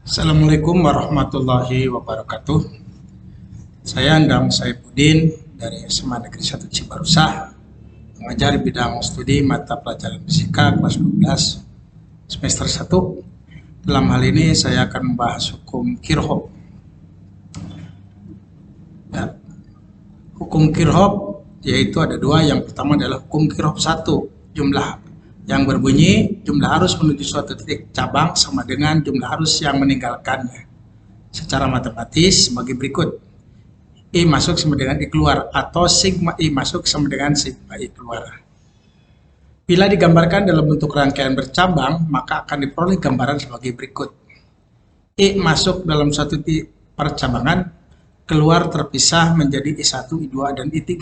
Assalamualaikum warahmatullahi wabarakatuh. Saya Andam Saifuddin dari SMA Negeri 1 Cibarusah, mengajar bidang studi mata pelajaran fisika kelas 12 semester 1. Dalam hal ini saya akan membahas hukum Kirchhoff. Ya, hukum Kirchhoff yaitu ada dua. Yang pertama adalah hukum Kirchhoff 1, jumlah yang berbunyi jumlah arus menuju suatu titik cabang sama dengan jumlah arus yang meninggalkannya. Secara matematis sebagai berikut. I masuk sama dengan I keluar, atau sigma I masuk sama dengan sigma I keluar. Bila digambarkan dalam bentuk rangkaian bercabang, maka akan diperoleh gambaran sebagai berikut. I masuk dalam suatu percabangan, keluar terpisah menjadi I1, I2, dan I3.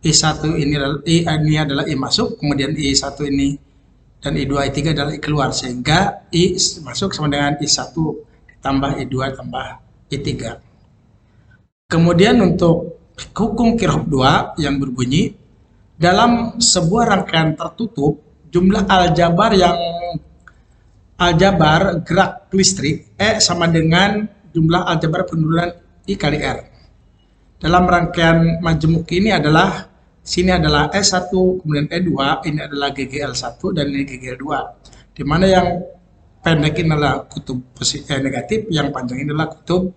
I1 ini adalah I masuk, kemudian I1 ini dan I2, I3 adalah I keluar, sehingga I masuk sama dengan I1 ditambah I2 tambah I3. Kemudian untuk hukum Kirchhoff 2 yang berbunyi, dalam sebuah rangkaian tertutup, jumlah aljabar gerak listrik E sama dengan jumlah aljabar penurunan I kali R. Dalam rangkaian majemuk ini adalah sini adalah S1, kemudian E2, ini adalah GGL1 dan ini GGL2. Di mana yang pendek ini adalah kutub negatif, yang panjang ini adalah kutub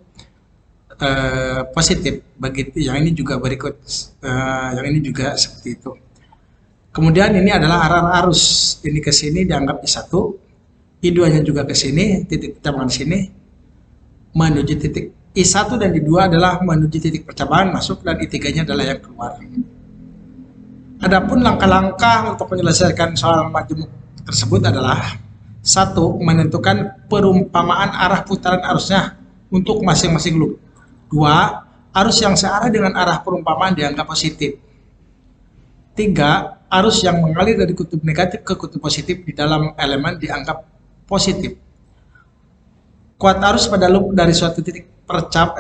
positif. Begitu, yang ini juga berikut, yang ini juga seperti itu. Kemudian ini adalah arah arus, ini ke sini dianggap I1, I2-nya juga ke sini, titik percabangan sini menuju titik I1 dan I2 adalah menuju titik percabangan masuk, dan I3-nya adalah yang keluar. Adapun langkah-langkah untuk menyelesaikan soal majemuk tersebut adalah: 1. Menentukan perumpamaan arah putaran arusnya untuk masing-masing loop. 2. Arus yang searah dengan arah perumpamaan dianggap positif. 3. Arus yang mengalir dari kutub negatif ke kutub positif di dalam elemen dianggap positif. Kuat arus pada loop dari suatu titik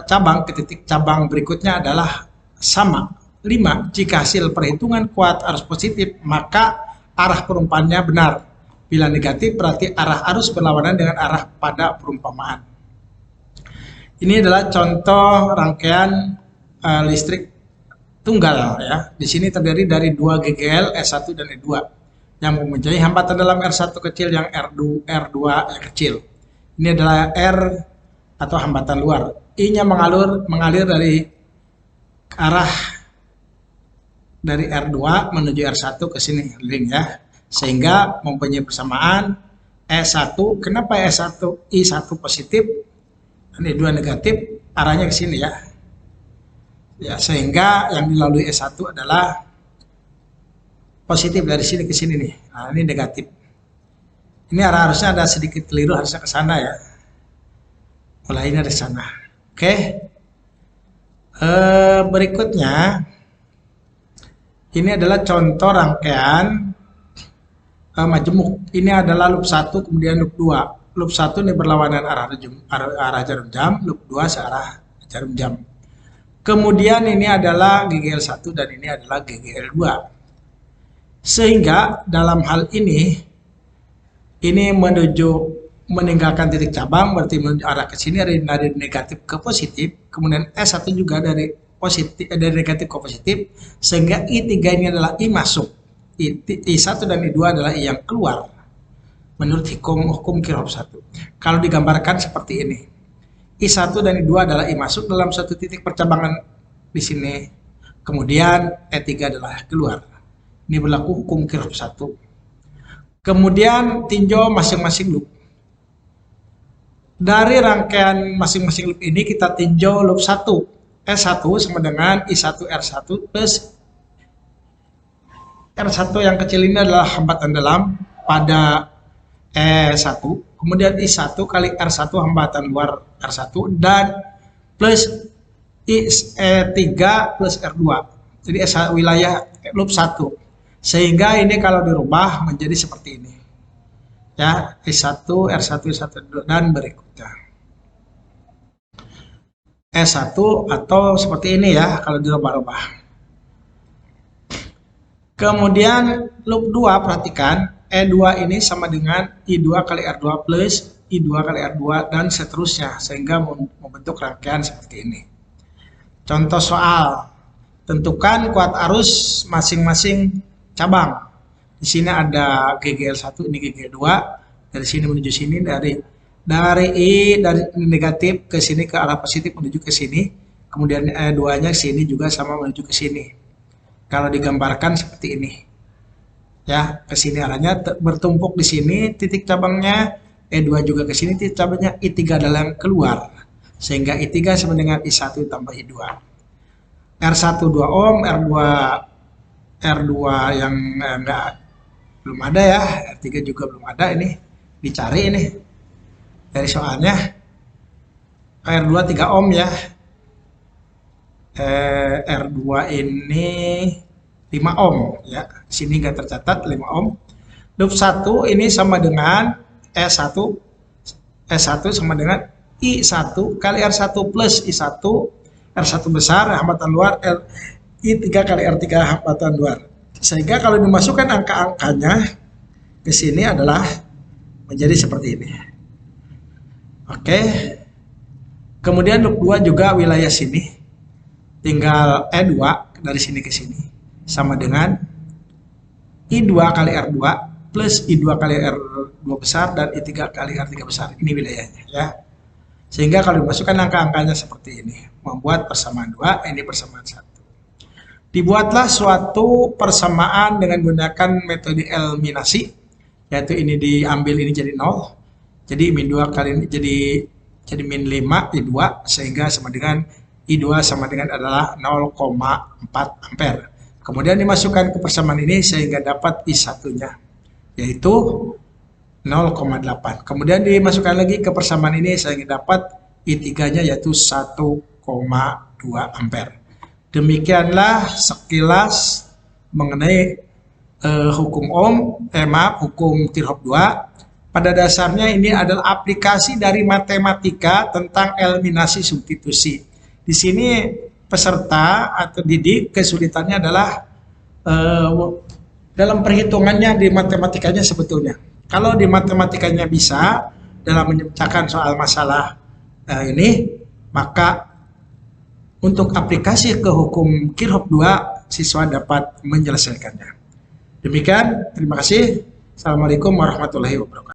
cabang ke titik cabang berikutnya adalah sama. 5. Jika hasil perhitungan kuat arus positif, maka arah perumpamaannya benar. Bila negatif, berarti arah arus berlawanan dengan arah pada perumpamaan. Ini adalah contoh rangkaian listrik tunggal ya. Di sini terdiri dari 2 GGL S1 dan E2 yang mempunyai hambatan dalam R1 kecil yang R2 kecil. Ini adalah R atau hambatan luar. I-nya mengalir dari arah dari R2 menuju R1 ke sini link ya. Sehingga mempunyai persamaan E1. Kenapa E1 I1 positif dan E2 negatif? Arahnya ke sini ya. Ya, sehingga yang dilalui E1 adalah positif dari sini ke sini nih. Nah, ini negatif. Ini arah harusnya ada sedikit keliru, harusnya ke sana ya. Mulainya dari sana. Oke. Berikutnya ini adalah contoh rangkaian majemuk. Ini adalah loop 1 kemudian loop 2. Loop 1 ini berlawanan arah jarum jam, loop 2 searah jarum jam. Kemudian ini adalah GGL1 dan ini adalah GGL2. Sehingga dalam hal ini menuju meninggalkan titik cabang, berarti menuju arah ke sini dari negatif ke positif. Kemudian S1 juga dari negatif ke positif, sehingga I3 ini adalah I masuk, I1 dan I2 adalah I yang keluar menurut hukum Kirchhoff 1. Kalau digambarkan seperti ini, I1 dan I2 adalah I masuk dalam satu titik percabangan di sini, kemudian E3 adalah keluar. Ini berlaku hukum Kirchhoff 1. Kemudian tinjau masing-masing loop. Dari rangkaian masing-masing loop ini kita tinjau loop 1. S1 sama dengan I1 R1 plus R1 yang kecil ini adalah hambatan dalam pada E1. Kemudian I1 kali R1 hambatan luar R1 dan plus I3 plus R2. Jadi wilayah loop 1. Sehingga ini kalau dirubah menjadi seperti ini. Ya, I1, R1, I1 dan berikutnya. S1 atau seperti ini ya kalau dirubah-rubah. Kemudian loop 2 perhatikan E2 ini sama dengan I2 kali R2 plus I2 kali R2 dan seterusnya sehingga membentuk rangkaian seperti ini. Contoh soal, tentukan kuat arus masing-masing cabang. Di sini ada GGL1, ini GGL2, dari sini menuju sini, dari I dari negatif ke sini ke arah positif menuju ke sini, kemudian E2-nya sini juga sama menuju ke sini. Kalau digambarkan seperti ini. Ya, ke sini arahnya bertumpuk di sini titik cabangnya, E2 juga ke sini titik cabangnya, I3 adalah yang keluar. Sehingga I3 sama dengan I1 tambah I2. R1 2 ohm, R2 yang belum ada ya, R3 juga belum ada, ini dicari ini dari soalnya. R2 3 ohm ya. R2 ini 5 ohm ya. Sini nggak tercatat 5 ohm. Loop 1 ini sama dengan S1 sama dengan I1 kali R1 plus I1, R1 besar hambatan luar, I3 kali R3 hambatan luar. Sehingga kalau dimasukkan angka-angkanya ke sini adalah menjadi seperti ini. Oke. Kemudian loop 2 juga wilayah sini. Tinggal E2 dari sini ke sini sama dengan I2 kali R2 plus I2 kali R2 besar dan I3 kali R3 besar. Ini wilayahnya ya. Sehingga kalau dimasukkan angka-angkanya seperti ini, membuat persamaan 2, ini persamaan 1. Dibuatlah suatu persamaan dengan menggunakan metode eliminasi, yaitu ini diambil ini jadi 0. Jadi min 2 kali ini jadi min 5 I2 sehingga sama dengan I2 sama dengan adalah 0,4 ampere. Kemudian dimasukkan ke persamaan ini sehingga dapat I1-nya, yaitu 0,8. Kemudian dimasukkan lagi ke persamaan ini sehingga dapat I3-nya yaitu 1,2 ampere. Demikianlah sekilas mengenai hukum hukum Kirchhoff 2. Pada dasarnya ini adalah aplikasi dari matematika tentang eliminasi substitusi. Di sini peserta atau didik kesulitannya adalah dalam perhitungannya di matematikanya sebetulnya. Kalau di matematikanya bisa dalam menyelesaikan soal masalah ini, maka untuk aplikasi ke hukum Kirchhoff 2 siswa dapat menyelesaikannya. Demikian, terima kasih. Assalamualaikum warahmatullahi wabarakatuh.